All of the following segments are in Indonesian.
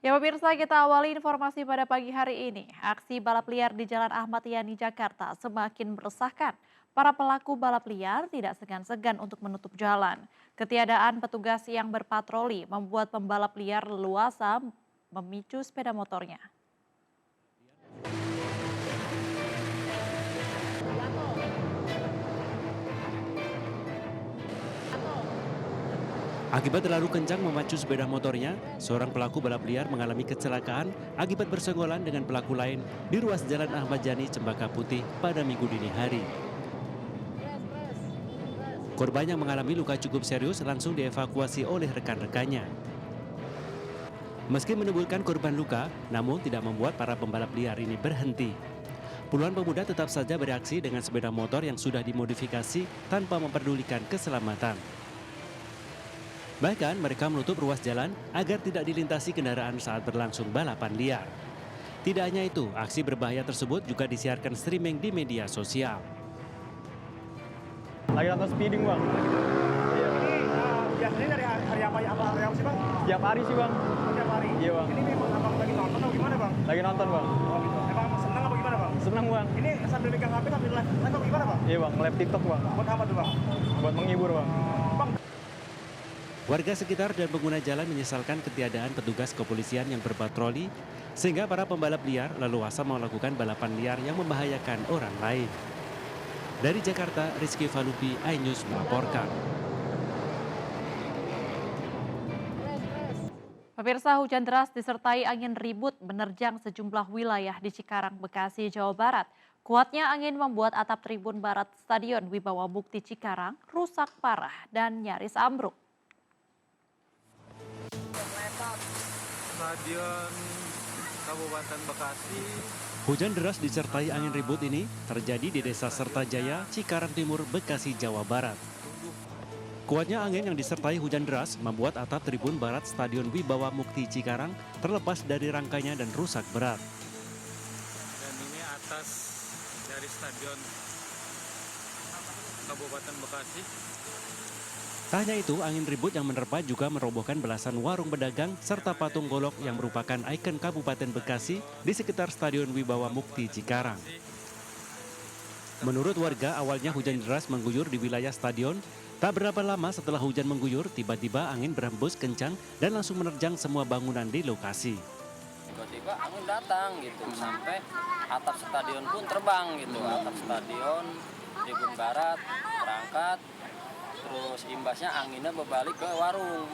Ya pemirsa, kita awali informasi pada pagi hari ini. Aksi balap liar di Jalan Ahmad Yani, Jakarta semakin meresahkan. Para pelaku balap liar tidak segan-segan untuk menutup jalan. Ketiadaan petugas yang berpatroli membuat pembalap liar leluasa memicu sepeda motornya. Akibat terlalu kencang memacu sepeda motornya, seorang pelaku balap liar mengalami kecelakaan akibat bersenggolan dengan pelaku lain di ruas Jalan Ahmad Yani, Cempaka Putih pada Minggu dini hari. Korban yang mengalami luka cukup serius langsung dievakuasi oleh rekan-rekannya. Meski menimbulkan korban luka, namun tidak membuat para pembalap liar ini berhenti. Puluhan pemuda tetap saja bereaksi dengan sepeda motor yang sudah dimodifikasi tanpa memperdulikan keselamatan. Bahkan mereka menutup ruas jalan agar tidak dilintasi kendaraan saat berlangsung balapan liar. Tidak hanya itu, aksi berbahaya tersebut juga disiarkan streaming di media sosial. Lagi nonton speeding, Bang. Iya. Biasanya dari hari apa sih, Bang? Tiap hari sih, Bang. Tiap hari? Iya, Bang. Ini memang abang lagi nonton atau gimana, Bang? Lagi nonton, Bang. Oh gitu. Emang senang apa gimana, Bang? Senang, Bang. Ini sambil pegang HP sambil live atau gimana, Bang? Iya, Bang. Nge-live TikTok, Bang. Buat apa tuh, Bang? Buat menghibur, Bang. Bang, Warga sekitar dan pengguna jalan menyesalkan ketiadaan petugas kepolisian yang berpatroli, sehingga para pembalap liar leluasa melakukan balapan liar yang membahayakan orang lain. Dari Jakarta, Rizky Falupi, iNews melaporkan. Pemirsa, hujan deras disertai angin ribut menerjang sejumlah wilayah di Cikarang, Bekasi, Jawa Barat. Kuatnya angin membuat atap tribun barat Stadion Wibawa Mukti Cikarang rusak parah dan nyaris ambruk. Stadion Kabupaten Bekasi. Hujan deras disertai angin ribut ini terjadi di Desa Sertajaya, Cikarang Timur, Bekasi, Jawa Barat. Kuatnya angin yang disertai hujan deras membuat atap tribun barat Stadion Wibawa Mukti Cikarang terlepas dari rangkainya dan rusak berat. Dan ini atas dari Stadion Kabupaten Bekasi. Tak hanya itu, angin ribut yang menerpa juga merobohkan belasan warung pedagang serta patung golok yang merupakan ikon Kabupaten Bekasi di sekitar Stadion Wibawa Mukti Cikarang. Menurut warga, awalnya hujan deras mengguyur di wilayah stadion. Tak berapa lama setelah hujan mengguyur, tiba-tiba angin berhembus kencang dan langsung menerjang semua bangunan di lokasi. Tiba-tiba angin datang gitu, sampai atap stadion pun terbang gitu. Atap stadion, tribun barat, berangkat. Terus imbasnya anginnya berbalik ke warung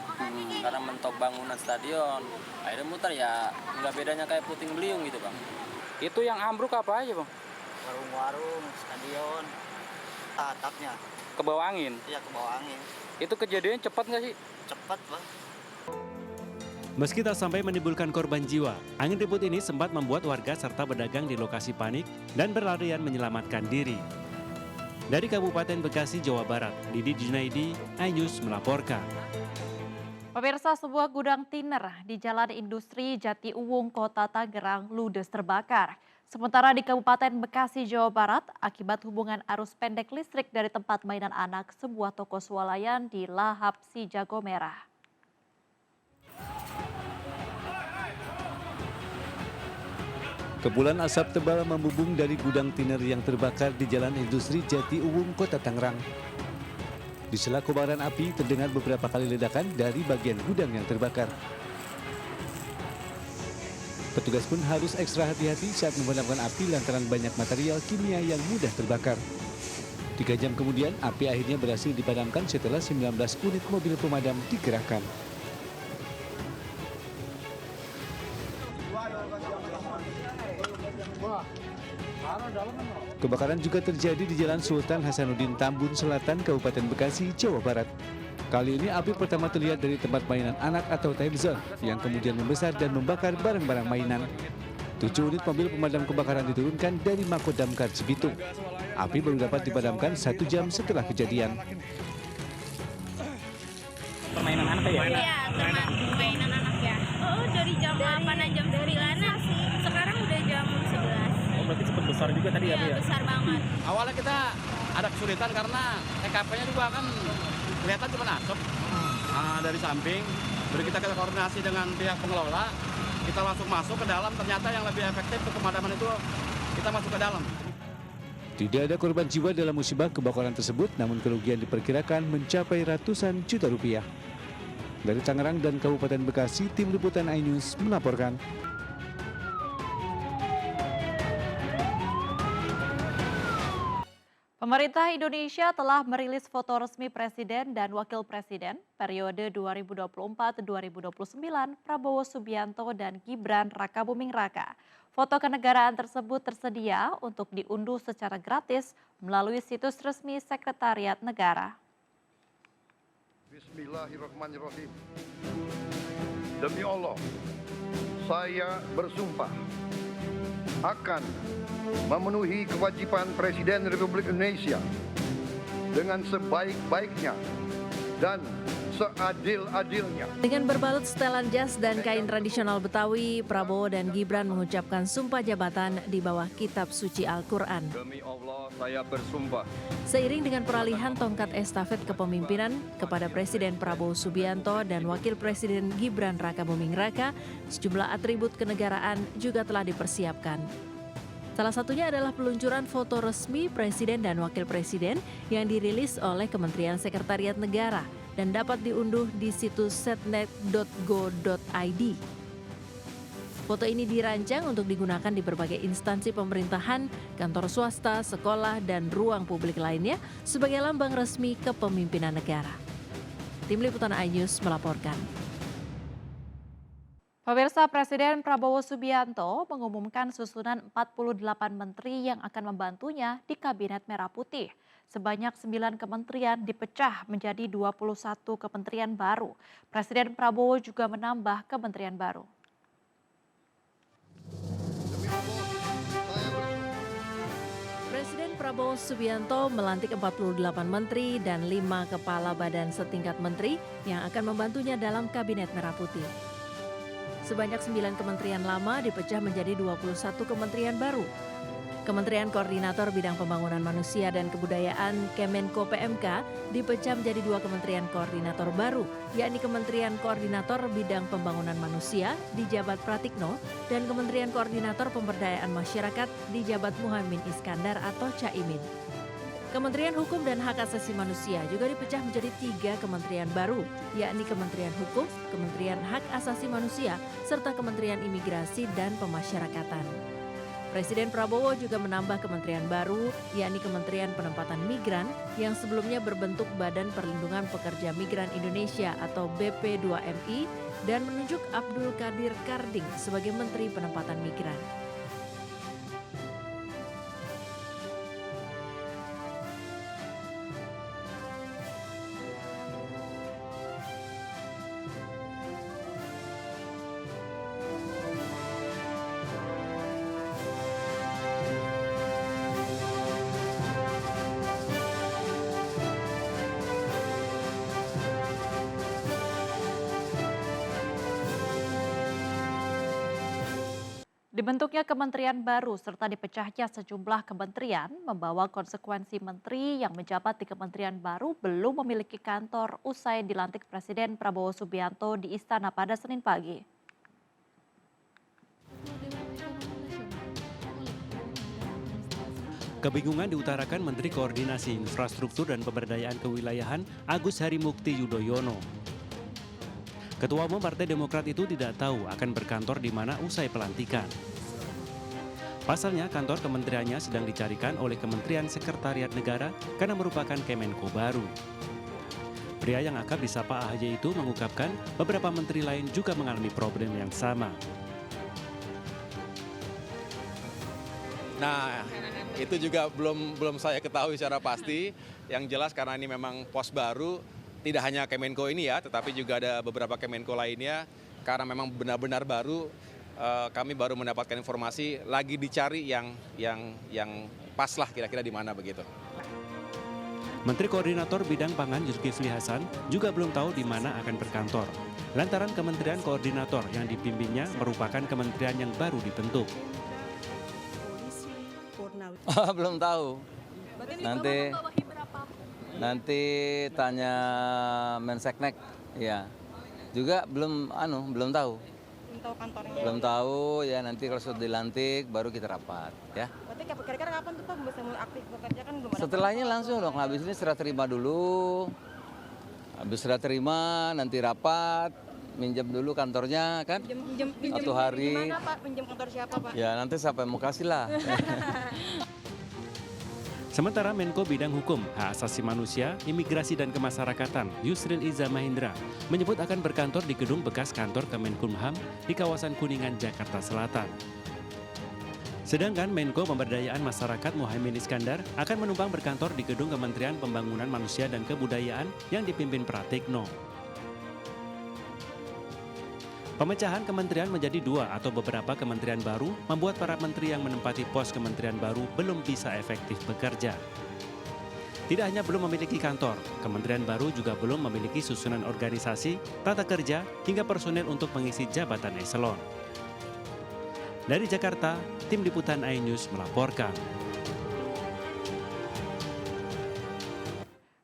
karena mentok bangunan stadion. Akhirnya muter ya, nggak bedanya kayak puting beliung gitu, Bang. Itu yang ambruk apa aja, Bang? Warung-warung, stadion, atapnya, Ke bawah angin. iya ke bawah angin. Itu kejadian cepat nggak sih? Cepat, Bang. Meski tak sampai menimbulkan korban jiwa, angin ribut ini sempat membuat warga serta pedagang di lokasi panik dan berlarian menyelamatkan diri. Dari Kabupaten Bekasi, Jawa Barat, Didi Junaidi, iNews melaporkan. Pemirsa, sebuah gudang tiner di Jalan Industri Jati Uwung, Kota Tangerang, ludes terbakar. Sementara di Kabupaten Bekasi, Jawa Barat, akibat hubungan arus pendek listrik dari tempat mainan anak sebuah toko swalayan di Lahap Si Jago Merah. Kepulan asap tebal membubung dari gudang tiner yang terbakar di Jalan Industri Jati Uwung, Kota Tangerang. Di sela kobaran api terdengar beberapa kali ledakan dari bagian gudang yang terbakar. Petugas pun harus ekstra hati-hati saat memadamkan api lantaran banyak material kimia yang mudah terbakar. 3 jam kemudian, api akhirnya berhasil dipadamkan setelah 19 unit mobil pemadam dikerahkan. Kebakaran juga terjadi di Jalan Sultan Hasanuddin Tambun Selatan, Kabupaten Bekasi, Jawa Barat. Kali ini api pertama terlihat dari tempat mainan anak atau time zone yang kemudian membesar dan membakar barang-barang mainan. 7 unit mobil pemadam kebakaran diturunkan dari Mako Damkar Cibitung. Api baru dapat dipadamkan 1 jam setelah kejadian. Permainan anak ya? Iya, mainan anak ya. Oh, dari jam 8 jam 9 sih. Sekarang udah jam 11. Oh, berarti cepet besar juga tadi Iya, api ya? besar banget. Awalnya kita ada kesulitan karena TKP-nya juga kan kelihatan cuma asap dari samping. Jadi kita koordinasi dengan pihak pengelola, kita langsung masuk ke dalam, ternyata yang lebih efektif untuk pemadaman itu kita masuk ke dalam. Tidak ada korban jiwa dalam musibah kebakaran tersebut, namun kerugian diperkirakan mencapai ratusan juta rupiah. Dari Tangerang dan Kabupaten Bekasi, Tim Liputan iNews melaporkan. Pemerintah Indonesia telah merilis foto resmi Presiden dan Wakil Presiden periode 2024-2029 Prabowo Subianto dan Gibran Rakabuming Raka. Foto kenegaraan tersebut tersedia untuk diunduh secara gratis melalui situs resmi Sekretariat Negara. Bismillahirrahmanirrahim. Demi Allah, saya bersumpah akan memenuhi kewajiban Presiden Republik Indonesia dengan sebaik-baiknya dan seadil-adilnya. Dengan berbalut setelan jas dan kain tradisional Betawi, Prabowo dan Gibran mengucapkan sumpah jabatan di bawah kitab suci Al-Quran. Demi Allah, saya bersumpah. Seiring dengan peralihan tongkat estafet kepemimpinan kepada Presiden Prabowo Subianto dan Wakil Presiden Gibran Rakabuming Raka, sejumlah atribut kenegaraan juga telah dipersiapkan. Salah satunya adalah peluncuran foto resmi Presiden dan Wakil Presiden yang dirilis oleh Kementerian Sekretariat Negara dan dapat diunduh di situs setnet.go.id. Foto ini dirancang untuk digunakan di berbagai instansi pemerintahan, kantor swasta, sekolah, dan ruang publik lainnya sebagai lambang resmi kepemimpinan negara. Tim Liputan iNews melaporkan. Pemirsa, Presiden Prabowo Subianto mengumumkan susunan 48 menteri yang akan membantunya di Kabinet Merah Putih. Sebanyak 9 kementerian dipecah menjadi 21 kementerian baru. Presiden Prabowo juga menambah kementerian baru. Presiden Prabowo Subianto melantik 48 menteri dan 5 kepala badan setingkat menteri yang akan membantunya dalam Kabinet Merah Putih. Sebanyak 9 kementerian lama dipecah menjadi 21 kementerian baru. Kementerian Koordinator Bidang Pembangunan Manusia dan Kebudayaan Kemenko PMK dipecah menjadi 2 kementerian koordinator baru, yakni Kementerian Koordinator Bidang Pembangunan Manusia dijabat Pratikno dan Kementerian Koordinator Pemberdayaan Masyarakat dijabat Muhaimin Iskandar atau Caimin. Kementerian Hukum dan Hak Asasi Manusia juga dipecah menjadi 3 kementerian baru, yakni Kementerian Hukum, Kementerian Hak Asasi Manusia, serta Kementerian Imigrasi dan Pemasyarakatan. Presiden Prabowo juga menambah kementerian baru, yakni Kementerian Penempatan Migran yang sebelumnya berbentuk Badan Perlindungan Pekerja Migran Indonesia atau BP2MI dan menunjuk Abdul Qadir Karding sebagai Menteri Penempatan Migran. Dibentuknya kementerian baru serta dipecahnya sejumlah kementerian membawa konsekuensi menteri yang menjabat di kementerian baru belum memiliki kantor usai dilantik Presiden Prabowo Subianto di Istana pada Senin pagi. Kebingungan diutarakan Menteri Koordinasi Infrastruktur dan Pemberdayaan Kewilayahan Agus Harimukti Yudhoyono. Ketua Umum Partai Demokrat itu tidak tahu akan berkantor di mana usai pelantikan. Pasalnya kantor kementeriannya sedang dicarikan oleh Kementerian Sekretariat Negara karena merupakan Kemenko baru. Pria yang akrab disapa AHY itu mengungkapkan beberapa menteri lain juga mengalami problem yang sama. Nah, itu juga belum saya ketahui secara pasti. Yang jelas karena ini memang pos baru, tidak hanya Kemenko ini ya, tetapi juga ada beberapa Kemenko lainnya. Karena memang benar-benar baru, kami baru mendapatkan informasi lagi dicari yang pas lah kira-kira di mana begitu. Menteri Koordinator Bidang Pangan Zulkifli Hasan juga belum tahu di mana akan berkantor. Lantaran Kementerian Koordinator yang dipimpinnya merupakan kementerian yang baru dibentuk. Belum tahu. Nanti tanya Menseknek, ya. Juga belum tahu. tahu kantornya? Belum tahu, ya nanti kalau sudah dilantik baru kita rapat ya. Berarti kira-kira kapan tuh Pak bisa mulai aktif bekerja, kan belum ada. Setelahnya langsung dong, habis ini serah terima dulu. Habis serah terima nanti rapat, minjem dulu kantornya kan. Pinjam Satu hari. Di mana Pak? Pinjam kantor siapa Pak? Ya nanti siapa yang mau kasih lah. Sementara Menko Bidang Hukum, Hak Asasi Manusia, Imigrasi dan Kemasyarakatan, Yusril Iza Mahendra, menyebut akan berkantor di gedung bekas kantor Kemenkumham di kawasan Kuningan, Jakarta Selatan. Sedangkan Menko Pemberdayaan Masyarakat Muhaimin Iskandar akan menumpang berkantor di gedung Kementerian Pembangunan Manusia dan Kebudayaan yang dipimpin Pratikno. Pemecahan kementerian menjadi 2 atau beberapa kementerian baru membuat para menteri yang menempati pos kementerian baru belum bisa efektif bekerja. Tidak hanya belum memiliki kantor, kementerian baru juga belum memiliki susunan organisasi, tata kerja, hingga personel untuk mengisi jabatan eselon. Dari Jakarta, tim liputan iNews melaporkan.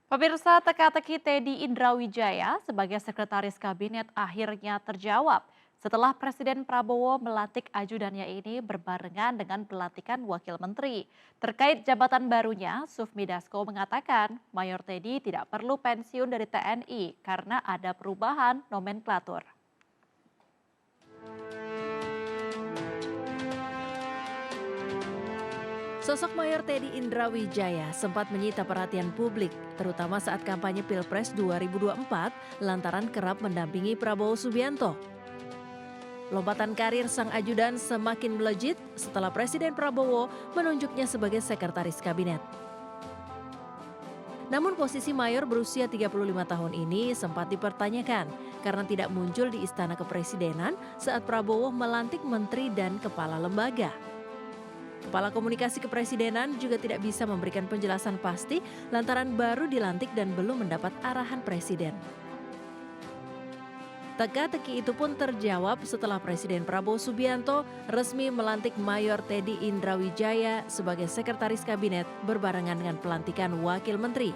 Pemirsa, teka-teki Teddy Indrawijaya sebagai sekretaris kabinet akhirnya terjawab setelah Presiden Prabowo melantik ajudannya ini berbarengan dengan pelantikan wakil menteri. Terkait jabatan barunya, Sufmi Dasko mengatakan Mayor Teddy tidak perlu pensiun dari TNI karena ada perubahan nomenklatur. Sosok Mayor Teddy Indrawijaya sempat menyita perhatian publik, terutama saat kampanye Pilpres 2024 lantaran kerap mendampingi Prabowo Subianto. Lompatan karir sang ajudan semakin melejit setelah Presiden Prabowo menunjuknya sebagai sekretaris kabinet. Namun posisi Mayor berusia 35 tahun ini sempat dipertanyakan karena tidak muncul di Istana Kepresidenan saat Prabowo melantik menteri dan kepala lembaga. Kepala Komunikasi Kepresidenan juga tidak bisa memberikan penjelasan pasti lantaran baru dilantik dan belum mendapat arahan Presiden. Teka-teki itu pun terjawab setelah Presiden Prabowo Subianto resmi melantik Mayor Teddy Indrawijaya sebagai Sekretaris Kabinet berbarengan dengan pelantikan Wakil Menteri.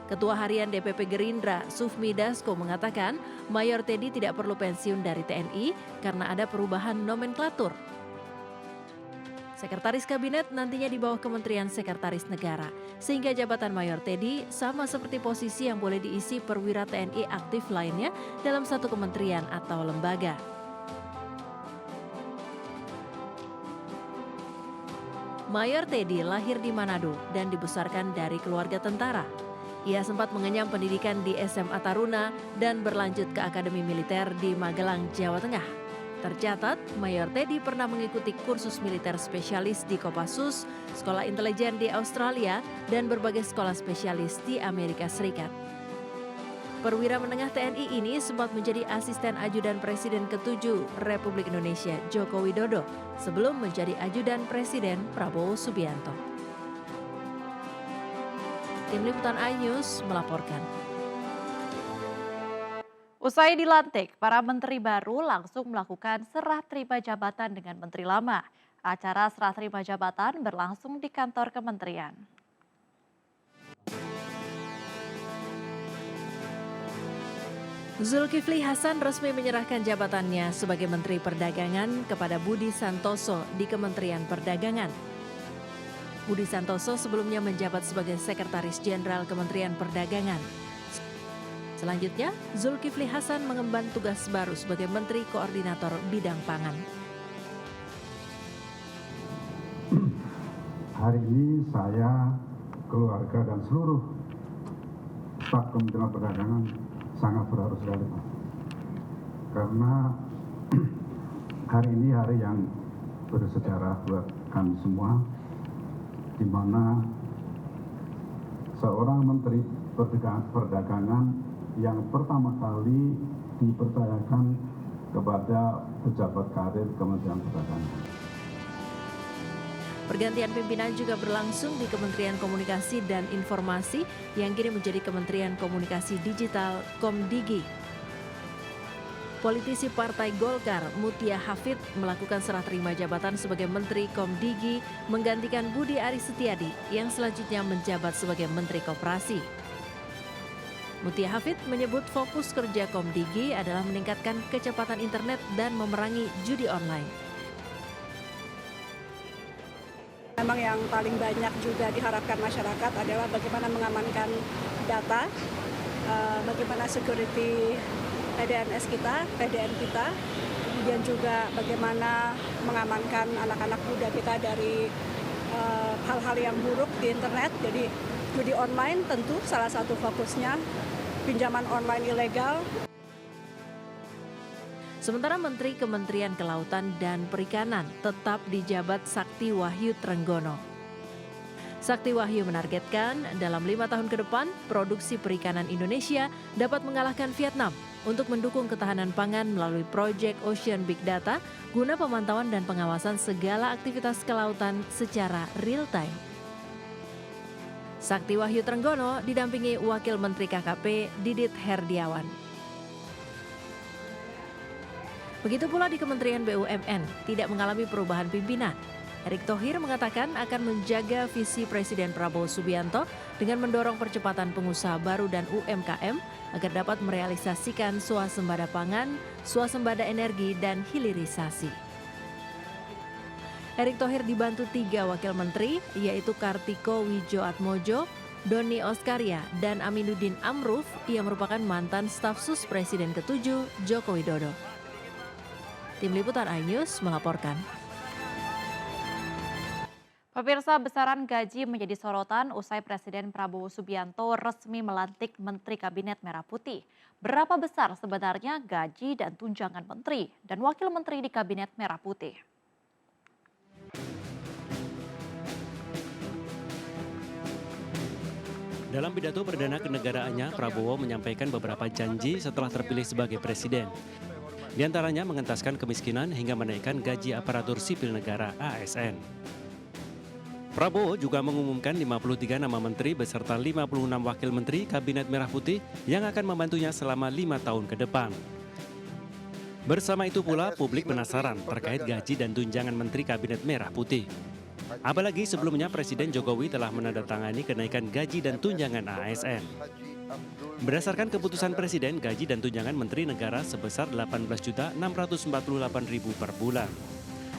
Ketua Harian DPP Gerindra, Sufmi Dasko mengatakan Mayor Teddy tidak perlu pensiun dari TNI karena ada perubahan nomenklatur. Sekretaris Kabinet nantinya di bawah Kementerian Sekretaris Negara, sehingga jabatan Mayor Teddy sama seperti posisi yang boleh diisi perwira TNI aktif lainnya dalam satu kementerian atau lembaga. Mayor Teddy lahir di Manado dan dibesarkan dari keluarga tentara. Ia sempat mengenyam pendidikan di SMA Taruna dan berlanjut ke Akademi Militer di Magelang, Jawa Tengah. Tercatat, Mayor Teddy pernah mengikuti kursus militer spesialis di Kopassus, sekolah intelijen di Australia, dan berbagai sekolah spesialis di Amerika Serikat. Perwira menengah TNI ini sempat menjadi asisten ajudan Presiden ke-7 Republik Indonesia Joko Widodo sebelum menjadi ajudan Presiden Prabowo Subianto. Tim Liputan iNews melaporkan. Usai dilantik, para menteri baru langsung melakukan serah terima jabatan dengan menteri lama. Acara serah terima jabatan berlangsung di kantor kementerian. Zulkifli Hasan resmi menyerahkan jabatannya sebagai Menteri Perdagangan kepada Budi Santoso di Kementerian Perdagangan. Budi Santoso sebelumnya menjabat sebagai Sekretaris Jenderal Kementerian Perdagangan. Selanjutnya, Zulkifli Hasan mengemban tugas baru sebagai Menteri Koordinator Bidang Pangan. Hari ini saya, keluarga dan seluruh staf Kementerian Perdagangan sangat berharap sekali, Pak. Karena hari ini hari yang bersejarah buat kami semua, di mana seorang Menteri Perdagangan yang pertama kali dipercayakan kepada pejabat karir Kementerian Perdagangan. Pergantian pimpinan juga berlangsung di Kementerian Komunikasi dan Informasi yang kini menjadi Kementerian Komunikasi Digital Komdigi. Politisi Partai Golkar Mutia Hafid melakukan serah terima jabatan sebagai Menteri Komdigi menggantikan Budi Aris Setiadi yang selanjutnya menjabat sebagai Menteri Koperasi. Mutia Hafid menyebut fokus kerja Komdigi adalah meningkatkan kecepatan internet dan memerangi judi online. Memang yang paling banyak juga diharapkan masyarakat adalah bagaimana mengamankan data, bagaimana security PDNS kita, PDN kita, kemudian juga bagaimana mengamankan anak-anak muda kita dari hal-hal yang buruk di internet. Jadi judi online tentu salah satu fokusnya, pinjaman online ilegal. Sementara Menteri Kementerian Kelautan dan Perikanan tetap dijabat Sakti Wahyu Trenggono. Sakti Wahyu menargetkan dalam 5 tahun ke depan, produksi perikanan Indonesia dapat mengalahkan Vietnam untuk mendukung ketahanan pangan melalui proyek Ocean Big Data guna pemantauan dan pengawasan segala aktivitas kelautan secara real time. Sakti Wahyu Trenggono didampingi Wakil Menteri KKP Didit Herdiawan. Begitu pula di Kementerian BUMN tidak mengalami perubahan pimpinan. Erick Thohir mengatakan akan menjaga visi Presiden Prabowo Subianto dengan mendorong percepatan pengusaha baru dan UMKM agar dapat merealisasikan swasembada pangan, swasembada energi, dan hilirisasi. Erick Thohir dibantu 3 wakil menteri, yaitu Kartiko Widjoatmojo, Doni Oskaria, dan Aminuddin Amruf yang merupakan mantan staf sus Presiden ke-7 Joko Widodo. Tim Liputan iNews melaporkan. Pemirsa, besaran gaji menjadi sorotan usai Presiden Prabowo Subianto resmi melantik Menteri Kabinet Merah Putih. Berapa besar sebenarnya gaji dan tunjangan menteri dan wakil menteri di Kabinet Merah Putih? Dalam pidato perdana kenegaraannya, Prabowo menyampaikan beberapa janji setelah terpilih sebagai presiden. Di antaranya mengentaskan kemiskinan hingga menaikkan gaji aparatur sipil negara ASN. Prabowo juga mengumumkan 53 nama menteri beserta 56 wakil menteri Kabinet Merah Putih yang akan membantunya selama 5 tahun ke depan. Bersama itu pula publik penasaran terkait gaji dan tunjangan menteri Kabinet Merah Putih. Apalagi sebelumnya Presiden Jokowi telah menandatangani kenaikan gaji dan tunjangan ASN. Berdasarkan keputusan Presiden, gaji dan tunjangan Menteri Negara sebesar Rp18.648.000 per bulan.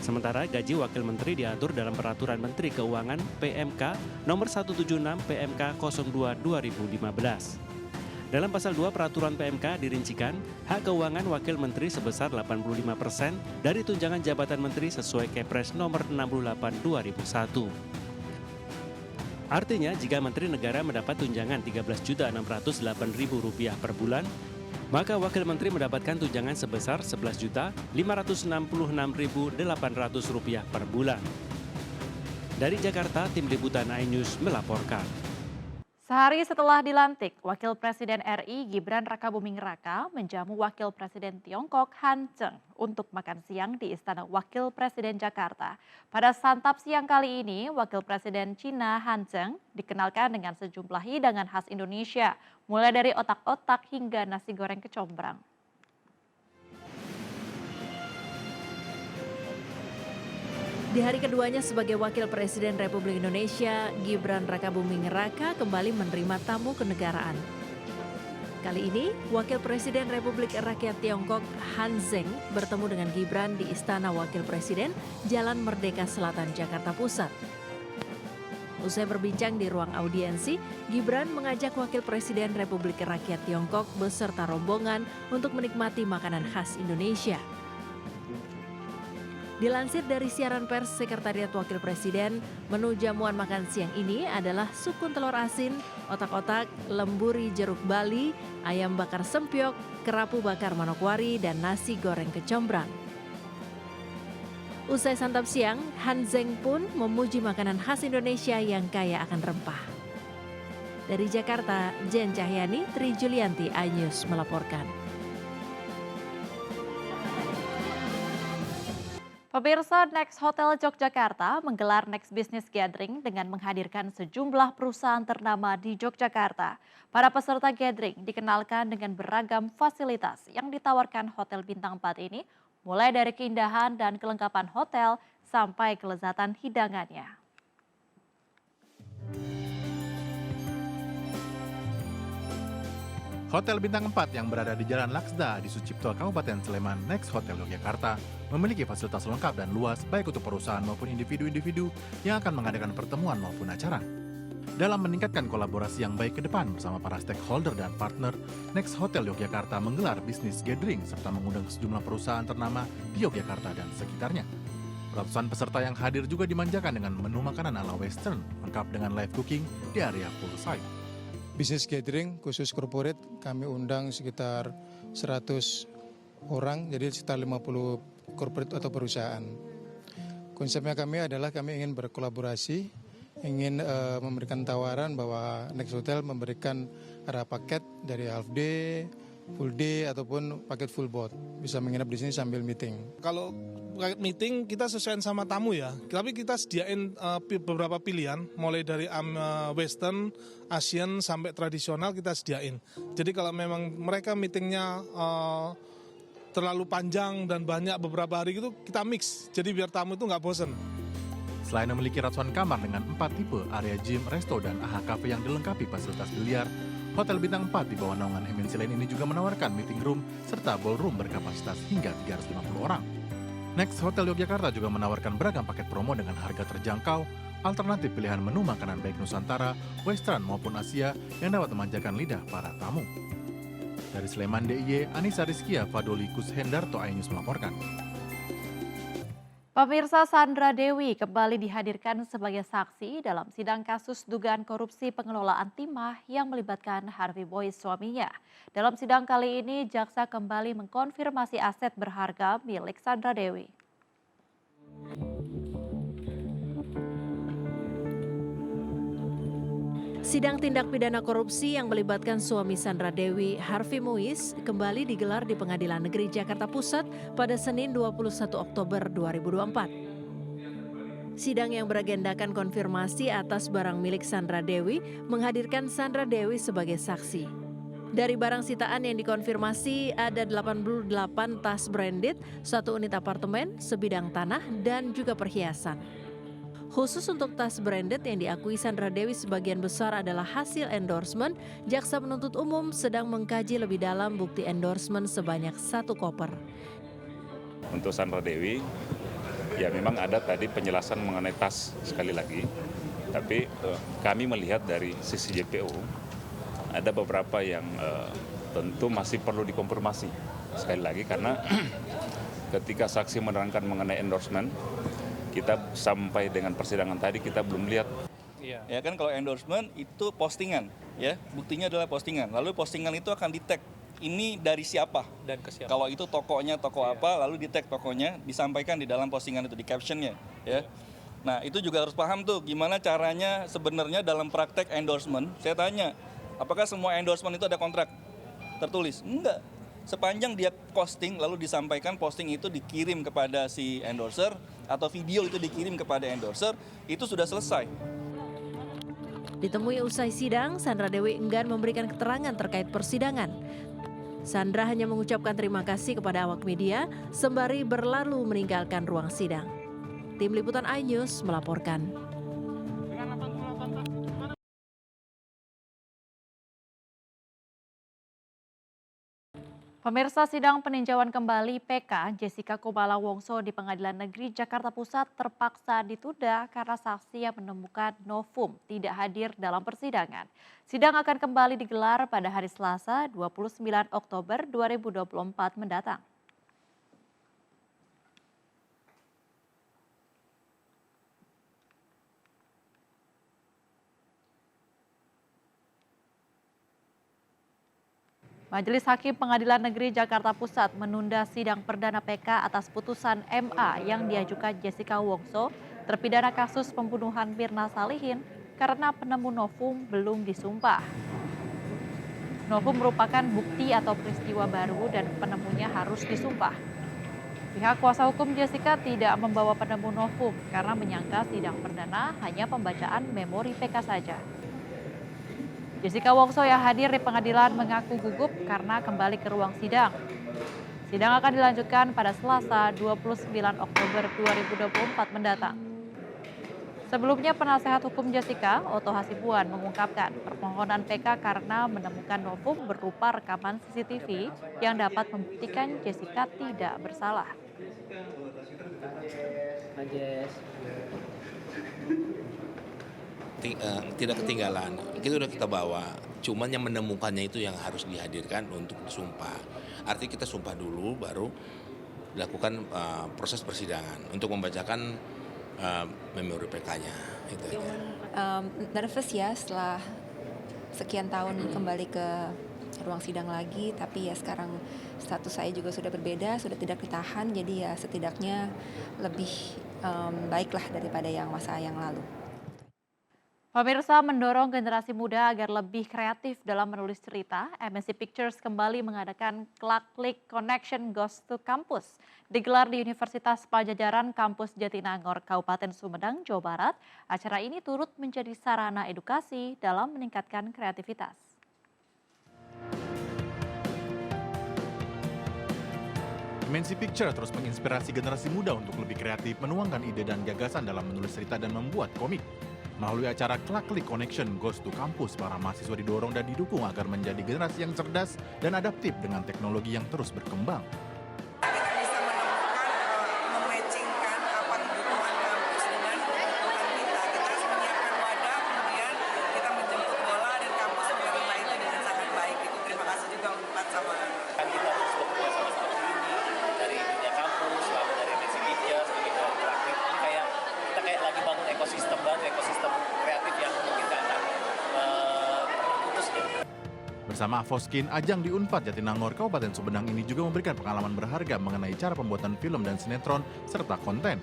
Sementara gaji Wakil Menteri diatur dalam Peraturan Menteri Keuangan PMK Nomor 176 PMK 02/2015. Dalam pasal 2 Peraturan PMK dirincikan, hak keuangan Wakil Menteri sebesar 85% dari tunjangan jabatan menteri sesuai Kepres Nomor 68 2001. Artinya, jika Menteri Negara mendapat tunjangan Rp13.608.000 per bulan, maka Wakil Menteri mendapatkan tunjangan sebesar Rp11.566.800 per bulan. Dari Jakarta, Tim Liputan iNews melaporkan. Sehari setelah dilantik, Wakil Presiden RI Gibran Rakabuming Raka menjamu Wakil Presiden Tiongkok Han Zheng untuk makan siang di Istana Wakil Presiden Jakarta. Pada santap siang kali ini, Wakil Presiden Cina Han Zheng dikenalkan dengan sejumlah hidangan khas Indonesia, mulai dari otak-otak hingga nasi goreng kecombrang. Di hari keduanya sebagai Wakil Presiden Republik Indonesia, Gibran Rakabuming Raka kembali menerima tamu kenegaraan. Kali ini, Wakil Presiden Republik Rakyat Tiongkok Han Zheng bertemu dengan Gibran di Istana Wakil Presiden, Jalan Merdeka Selatan, Jakarta Pusat. Usai berbincang di ruang audiensi, Gibran mengajak Wakil Presiden Republik Rakyat Tiongkok beserta rombongan untuk menikmati makanan khas Indonesia. Dilansir dari siaran pers Sekretariat Wakil Presiden, menu jamuan makan siang ini adalah sukun telur asin, otak-otak, lemburi jeruk Bali, ayam bakar sempiok, kerapu bakar manokwari, dan nasi goreng kecombrang. Usai santap siang, Han Zheng pun memuji makanan khas Indonesia yang kaya akan rempah. Dari Jakarta, Jen Cahyani, Tri Julianti, iNews melaporkan. Pemirsa, Next Hotel Yogyakarta menggelar Next Business Gathering dengan menghadirkan sejumlah perusahaan ternama di Yogyakarta. Para peserta gathering dikenalkan dengan beragam fasilitas yang ditawarkan Hotel Bintang 4 ini, mulai dari keindahan dan kelengkapan hotel sampai kelezatan hidangannya. Hotel Bintang 4 yang berada di Jalan Laksda di Sucipto, Kabupaten Sleman, Next Hotel Yogyakarta, memiliki fasilitas lengkap dan luas baik untuk perusahaan maupun individu-individu yang akan mengadakan pertemuan maupun acara. Dalam meningkatkan kolaborasi yang baik ke depan bersama para stakeholder dan partner, Next Hotel Yogyakarta menggelar bisnis gathering serta mengundang sejumlah perusahaan ternama di Yogyakarta dan sekitarnya. Ratusan peserta yang hadir juga dimanjakan dengan menu makanan ala Western, lengkap dengan live cooking di area poolside. Bisnis gathering khusus corporate kami undang sekitar 100 orang, jadi sekitar 50 corporate atau perusahaan. Konsepnya kami adalah kami ingin berkolaborasi, ingin memberikan tawaran bahwa Next Hotel memberikan ada paket dari half day, full day ataupun paket full boat. Bisa menginap di sini sambil meeting. Kalau paket meeting kita sesuaikan sama tamu ya, tapi kita sediain beberapa pilihan, mulai dari Western, Asian sampai tradisional kita sediain. Jadi kalau memang mereka meetingnya terlalu panjang dan banyak beberapa hari gitu, kita mix. Jadi biar tamu itu nggak bosen. Selain memiliki ratusan kamar dengan 4 tipe, area gym, resto, dan AHA Cafe yang dilengkapi fasilitas biliar, Hotel Bintang 4 di bawah naungan MNC lain ini juga menawarkan meeting room serta ballroom berkapasitas hingga 350 orang. Next Hotel Yogyakarta juga menawarkan beragam paket promo dengan harga terjangkau, alternatif pilihan menu makanan baik Nusantara, Western maupun Asia yang dapat memanjakan lidah para tamu. Dari Sleman DIY, Anissa Rizkia, Fadoli Kushendarto, iNews melaporkan. Pemirsa, Sandra Dewi kembali dihadirkan sebagai saksi dalam sidang kasus dugaan korupsi pengelolaan timah yang melibatkan Harvey Boyce suaminya. Dalam sidang kali ini, jaksa kembali mengkonfirmasi aset berharga milik Sandra Dewi. Sidang tindak pidana korupsi yang melibatkan suami Sandra Dewi, Harvey Boyce, kembali digelar di Pengadilan Negeri Jakarta Pusat pada Senin 21 Oktober 2024. Sidang yang beragendakan konfirmasi atas barang milik Sandra Dewi menghadirkan Sandra Dewi sebagai saksi. Dari barang sitaan yang dikonfirmasi ada 88 tas branded, 1 unit apartemen, sebidang tanah, dan juga perhiasan. Khusus untuk tas branded yang diakui Sandra Dewi sebagian besar adalah hasil endorsement, jaksa penuntut umum sedang mengkaji lebih dalam bukti endorsement sebanyak 1 koper. Untuk Sandra Dewi, ya memang ada tadi penjelasan mengenai tas sekali lagi, tapi kami melihat dari sisi JPO, ada beberapa yang tentu masih perlu dikonfirmasi sekali lagi karena ketika saksi menerangkan mengenai endorsement, kita sampai dengan persidangan tadi kita belum lihat. Ya kan kalau endorsement itu postingan, ya buktinya adalah postingan. Lalu postingan itu akan di-tag ini dari siapa dan ke siapa. Kalau itu tokonya toko apa, lalu di-tag tokonya, disampaikan di dalam postingan itu di captionnya, ya. Nah itu juga harus paham tuh gimana caranya sebenarnya dalam praktek endorsement. Saya tanya, apakah semua endorsement itu ada kontrak tertulis? Enggak. Sepanjang dia posting lalu disampaikan posting itu dikirim kepada si endorser atau video itu dikirim kepada endorser, itu sudah selesai. Ditemui usai sidang, Sandra Dewi enggan memberikan keterangan terkait persidangan. Sandra hanya mengucapkan terima kasih kepada awak media sembari berlalu meninggalkan ruang sidang. Tim Liputan iNews melaporkan. Pemirsa, sidang peninjauan kembali PK Jessica Kumala Wongso di Pengadilan Negeri Jakarta Pusat terpaksa ditunda karena saksi yang menemukan novum tidak hadir dalam persidangan. Sidang akan kembali digelar pada hari Selasa 29 Oktober 2024 mendatang. Majelis Hakim Pengadilan Negeri Jakarta Pusat menunda sidang perdana PK atas putusan MA yang diajukan Jessica Wongso, terpidana kasus pembunuhan Mirna Salihin, karena penemu novum belum disumpah. Novum merupakan bukti atau peristiwa baru dan penemunya harus disumpah. Pihak kuasa hukum Jessica tidak membawa penemu novum karena menyangka sidang perdana hanya pembacaan memori PK saja. Jessica Wongso yang hadir di pengadilan mengaku gugup karena kembali ke ruang sidang. Sidang akan dilanjutkan pada Selasa 29 Oktober 2024 mendatang. Sebelumnya, penasehat hukum Jessica, Otto Hasibuan, mengungkapkan permohonan PK karena menemukan novum berupa rekaman CCTV yang dapat membuktikan Jessica tidak bersalah. Tidak ketinggalan, kita udah kita bawa. Cuman yang menemukannya itu yang harus dihadirkan untuk disumpah. Artinya kita sumpah dulu, baru dilakukan proses persidangan untuk membacakan memori PK-nya. Itu aja. Nervous ya setelah sekian tahun kembali ke ruang sidang lagi, tapi ya sekarang status saya juga sudah berbeda, sudah tidak ditahan, jadi ya setidaknya lebih baiklah daripada yang masa yang lalu. Pemirsa, mendorong generasi muda agar lebih kreatif dalam menulis cerita, MNC Pictures kembali mengadakan Klaklik Connection Goes to Campus. Digelar di Universitas Pajajaran Kampus Jatinangor, Kabupaten Sumedang, Jawa Barat. Acara ini turut menjadi sarana edukasi dalam meningkatkan kreativitas. MNC Pictures terus menginspirasi generasi muda untuk lebih kreatif, menuangkan ide dan gagasan dalam menulis cerita dan membuat komik. Melalui acara Klaklik Connection Goes to Campus, para mahasiswa didorong dan didukung agar menjadi generasi yang cerdas dan adaptif dengan teknologi yang terus berkembang. Bersama Avoskin, ajang di Unpad Jatinangor, Kabupaten Sumedang ini juga memberikan pengalaman berharga mengenai cara pembuatan film dan sinetron serta konten.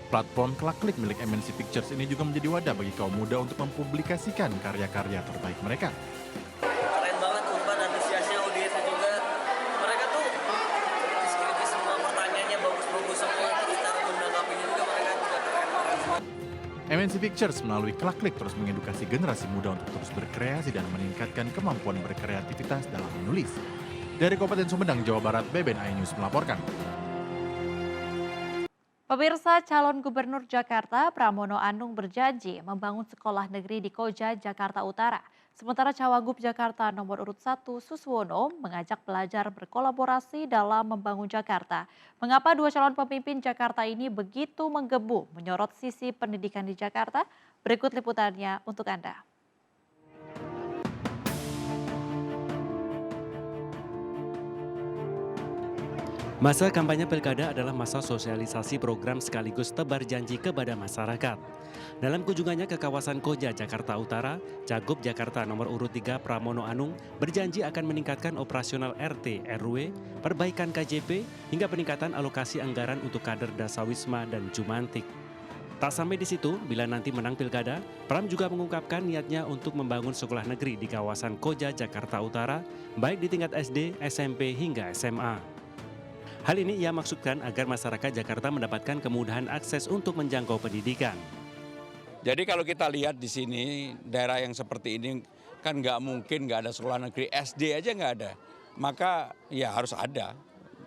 Platform Klaklik milik MNC Pictures ini juga menjadi wadah bagi kaum muda untuk mempublikasikan karya-karya terbaik mereka. Keren banget Unpad, antusiasnya, audiensnya juga. Mereka tuh kritis-kritis semua, pertanyaannya bagus-bagus semua. Terus cara menanggapinya juga mereka juga keren banget. MNC Pictures melalui Klaklik terus mengedukasi generasi muda untuk terus berkreasi dan meningkatkan kemampuan berkreativitas dalam menulis. Dari Kabupaten Sumedang, Jawa Barat, BBN iNews melaporkan. Pemirsa, calon gubernur Jakarta Pramono Anung berjanji membangun sekolah negeri di Koja, Jakarta Utara. Sementara Cawagup Jakarta nomor urut 1 Suswono mengajak pelajar berkolaborasi dalam membangun Jakarta. Mengapa dua calon pemimpin Jakarta ini begitu menggebu menyorot sisi pendidikan di Jakarta? Berikut liputannya untuk Anda. Masa kampanye pilkada adalah masa sosialisasi program sekaligus tebar janji kepada masyarakat. Dalam kunjungannya ke kawasan Koja, Jakarta Utara, Cagup Jakarta nomor urut 3 Pramono Anung berjanji akan meningkatkan operasional RT, RW, perbaikan KJP, hingga peningkatan alokasi anggaran untuk kader Dasawisma dan Jumantik. Tak sampai di situ, bila nanti menang pilkada, Pram juga mengungkapkan niatnya untuk membangun sekolah negeri di kawasan Koja, Jakarta Utara, baik di tingkat SD, SMP, hingga SMA. Hal ini ia maksudkan agar masyarakat Jakarta mendapatkan kemudahan akses untuk menjangkau pendidikan. Jadi kalau kita lihat di sini, daerah yang seperti ini kan nggak mungkin nggak ada sekolah negeri, SD aja nggak ada. Maka ya harus ada,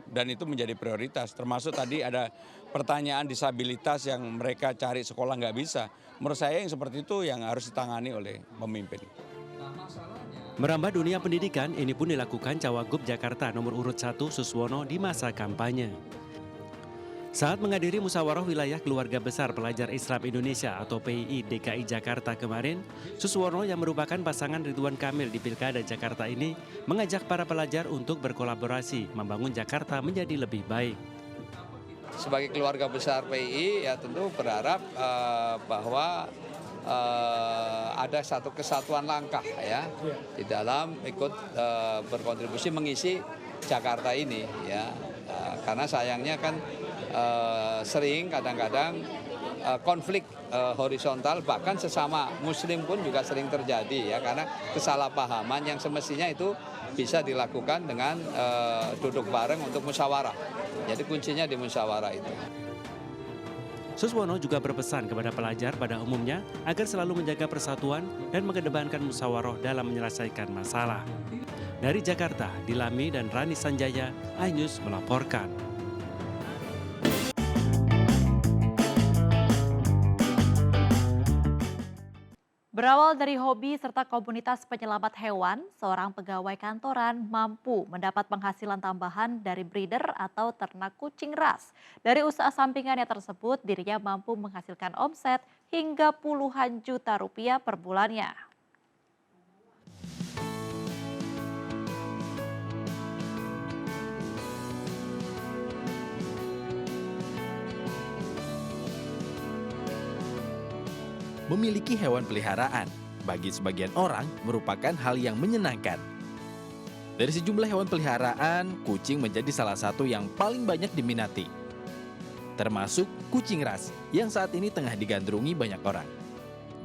dan itu menjadi prioritas. Termasuk tadi ada pertanyaan disabilitas yang mereka cari sekolah nggak bisa. Menurut saya yang seperti itu yang harus ditangani oleh pemimpin. Merambah dunia pendidikan, ini pun dilakukan Cawagup Jakarta nomor urut 1 Suswono di masa kampanye. Saat menghadiri musyawarah wilayah keluarga besar pelajar Islam Indonesia atau PII DKI Jakarta kemarin, Suswono yang merupakan pasangan Ridwan Kamil di Pilkada Jakarta ini mengajak para pelajar untuk berkolaborasi membangun Jakarta menjadi lebih baik. Sebagai keluarga besar PII ya tentu berharap bahwa ada satu kesatuan langkah ya di dalam ikut berkontribusi mengisi Jakarta ini ya, karena sayangnya kan sering kadang-kadang konflik horizontal, bahkan sesama muslim pun juga sering terjadi ya, karena kesalahpahaman yang semestinya itu bisa dilakukan dengan duduk bareng untuk musyawarah. Jadi kuncinya di musyawarah itu. Suswono juga berpesan kepada pelajar pada umumnya agar selalu menjaga persatuan dan mengedepankan musyawarah dalam menyelesaikan masalah. Dari Jakarta, Dilami dan Rani Sanjaya, iNews melaporkan. Berawal dari hobi serta komunitas penyelamat hewan, seorang pegawai kantoran mampu mendapat penghasilan tambahan dari breeder atau ternak kucing ras. Dari usaha sampingannya tersebut, dirinya mampu menghasilkan omset hingga puluhan juta rupiah per bulannya. Memiliki hewan peliharaan bagi sebagian orang merupakan hal yang menyenangkan. Dari sejumlah hewan peliharaan, kucing menjadi salah satu yang paling banyak diminati. Termasuk kucing ras yang saat ini tengah digandrungi banyak orang.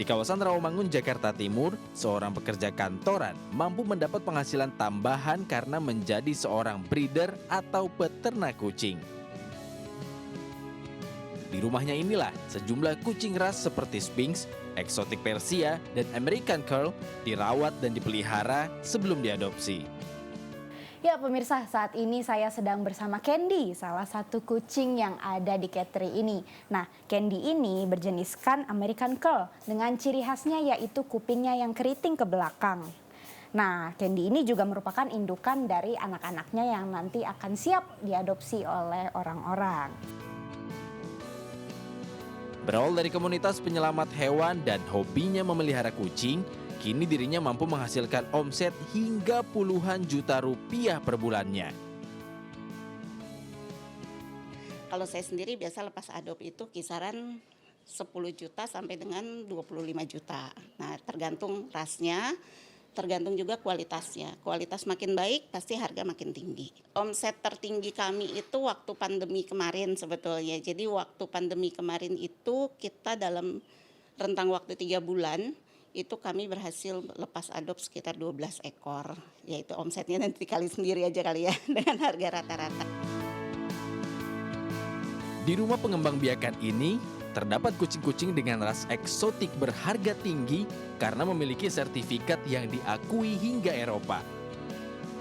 Di kawasan Rawamangun, Jakarta Timur, seorang pekerja kantoran mampu mendapat penghasilan tambahan karena menjadi seorang breeder atau peternak kucing. Di rumahnya inilah sejumlah kucing ras seperti Sphinx, eksotik Persia, dan American Curl dirawat dan dipelihara sebelum diadopsi. Ya pemirsa, saat ini saya sedang bersama Candy, salah satu kucing yang ada di cattery ini. Nah, Candy ini berjeniskan American Curl dengan ciri khasnya yaitu kupingnya yang keriting ke belakang. Nah, Candy ini juga merupakan indukan dari anak-anaknya yang nanti akan siap diadopsi oleh orang-orang. Berawal dari komunitas penyelamat hewan dan hobinya memelihara kucing, kini dirinya mampu menghasilkan omset hingga puluhan juta rupiah per bulannya. Kalau saya sendiri biasa lepas adop itu kisaran 10 juta sampai dengan 25 juta. Nah, tergantung rasnya, tergantung juga kualitasnya. Kualitas makin baik, pasti harga makin tinggi. Omset tertinggi kami itu waktu pandemi kemarin sebetulnya. Jadi waktu pandemi kemarin itu kita dalam rentang waktu 3 bulan, itu kami berhasil lepas adop sekitar 12 ekor. Yaitu omsetnya nanti dikali sendiri aja kali ya, dengan harga rata-rata. Di rumah pengembang-biakan ini, terdapat kucing-kucing dengan ras eksotik berharga tinggi karena memiliki sertifikat yang diakui hingga Eropa.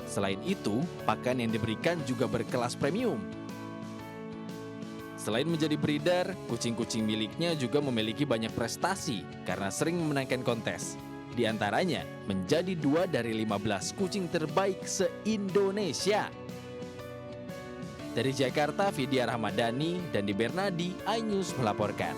Selain itu, pakan yang diberikan juga berkelas premium. Selain menjadi breeder, kucing-kucing miliknya juga memiliki banyak prestasi karena sering memenangkan kontes. Di antaranya, menjadi 2 dari 15 kucing terbaik se-Indonesia. Dari Jakarta, Vidya Rahmadani dan di Bernadi, iNews melaporkan.